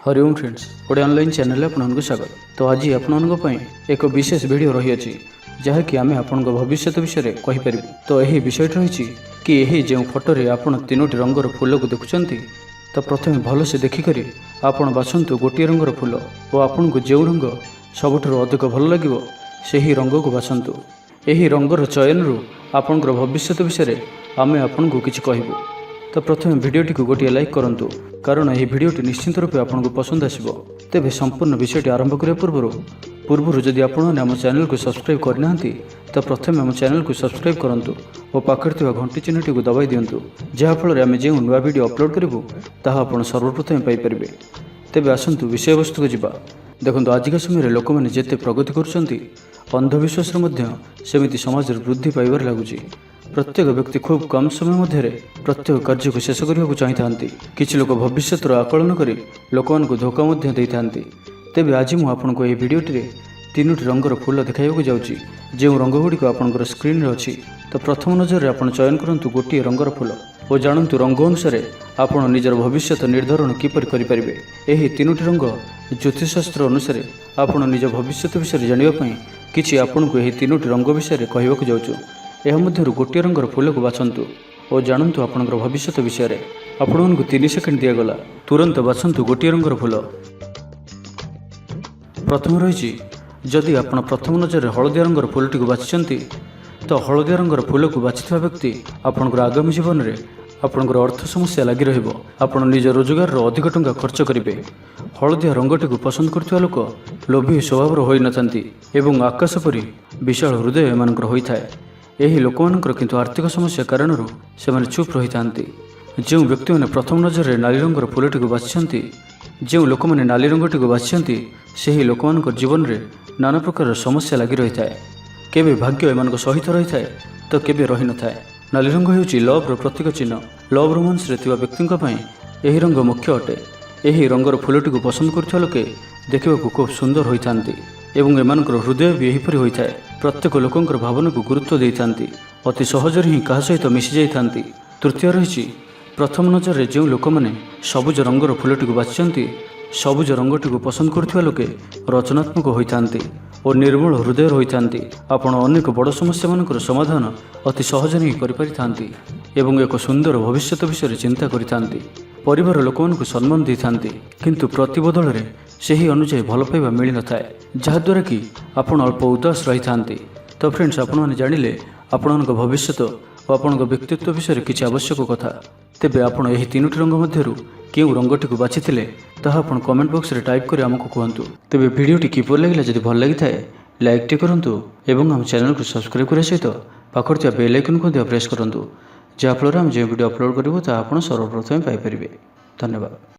Hariom friends गोटे online channel आपको स्वागत। तो आज आपण एक विशेष वीडियो रही अछि जहाँकि आम आपण भविष्य विषय कहीपर। तो यही विषय रही कि यही जो फोटोरे आपण तीनोटी रंगर फूल को देखुंत तो प्रथम भलसे देखिक आपण बाछंतु गोटे रंगर फूल और आपन को जो रंग सबुठ अधिक भल लगे से ही रंग को बाछंतु। यही रंगर चयन रु आपणकर भविष्य विषय आम आपन को किसी कहबू। तो प्रथम भिडियोटी को गोटे लाइक करूँ कारण यह भिडियोटी निश्चित रूपे आपको पसंद आसो। तेज संपूर्ण विषयटी आरंभ करने पूर्व जदि आपने आम चैनल को सब्सक्राइब करना तो प्रथम आम चैनल को सब्सक्राइब करूँ और पाखे घंटी चिन्हटी को दबाई दिंतु जहाँफल आम जो नुआ वीडियो अपलोड करूँ ताहा आप सर्वप्रथम पाइपर। तेज आसतु विषय वस्तु को जीवा। देखो आजिका समय लोक मैंने जिते प्रगति कर अंधविश्वास सेमती समाज वृद्धि पाइबार लगुच। प्रत्येक व्यक्ति खूब कम समय मध्य प्रत्येक कार्य को शेष करने को चाहती। किसी लोक भविष्य आकलन कर लोक धोखा देता। तेज आज मुझे यह भिडियोटी तीनोटी रंगर फूल देखा जाऊँगी जो रंग गुड़िक आपंकर स्क्रीन रे अच्छी। तो प्रथम नजर आप चयन करूँ गोटे रंगर फूल और जानतु रंग अनुसार आप निजर भविष्य निर्धारण किपर करेंगे। यही तीनोटी रंग ज्योतिषशास्त्र अनुसार आप निज भविष्य विषय जानापी किसी आपन को यह तीनोटी रंग विषय कहवाक जाऊँ। यह मध्यरु गोटे रंगर फूल को बाछंतु और जानतु आपनकर भविष्य विषय। आपको 3 सेकेंड दिगला तुरंत बाछंतु गोटे रंगर फूल। प्रथम रही जदि आप प्रथम नजर हलदिया रंगर फूलटी को बाछिंट तो हलदिया रंगर फूल को बाछिଥିବା व्यक्ति आपनकर आगामी जीवन में आपनकर अर्थ समस्या लगी रहिबो। आपण निज रोजगार अधिक टंका खर्च करेंगे। हलदिया रंगटी को पसंद करथिबा लोक लोभी स्वभाव होई नथांती एवं आकाश परी विशाल हृदय एमानकर होइथाय। यही लोक किंतु आर्थिक समस्या कारण से चुप रही था। जो व्यक्ति मैंने प्रथम नजर में नाली रंगर फूलटी को बाछिंट जो लोक मैंने नाली रंगटी को बाछिंट से ही लोक जीवन में नाना प्रकार समस्या लगी रही है। केबे भाग्य एमान सहित रही है तो केबे रही न थाए। नाली रंग होउची लव प्रतीक चिन्ह। लव रोमांस रे थिबा व्यक्ति यही रंग मुख्य अटे। यही रंगर फूलटी को पसंद करथिबा लोके देखा खूब सुंदर होई थांती एवं एमानकर हृदय भी यहीपरि होई थाए। प्रत्येक लोकंकर भावना को गुरुत्व देइथांती अति सहज ही क्या सहित मिशि जाइथांती। तृतीय रही प्रथम नजर में जो लोक मैंने सबुज रंगर फूलटी को बाछिंट सबुज रंगटी को पसंद करथिबा लोके रचनात्मक होइथांती और निर्मल हृदय होइथांती। आपण अनेक बड़ समस्या मानकर समाधान अति सहज ही करिपारिथांती एवं एक सुंदर भविष्य विषय चिंता करिथांती। परिवार लोक सम्मान देइथांती किंतु प्रतिबदल रे सही अनुसार भल पाइबा मिल न थाए जहाद्वारा कि आपण अल्प उदास रही थांती। तो फ्रेंड्स आपण माने जानिले आपण भविष्य और आपण व्यक्तित्व विषय किसी आवश्यक कथा। तेबे आपण यही तीनोटी रंग मध्यरु केउ रंगटी को बाछिथिले ताहा आपण कमेंट बॉक्स रे टाइप कर आमको कहतु। तेबे वीडियोटी किपर लगिला जदि भल लगी थाए लाइक टे करंतु एवं हम चैनल को सब्सक्राइब करे सहित पाखर थिबा बेल आइकन को प्रेस करंतु जहाँफल आम जो वीडियो अपलोड करिवो ता आपण सर्वप्रथम पाइपर। धन्यवाद।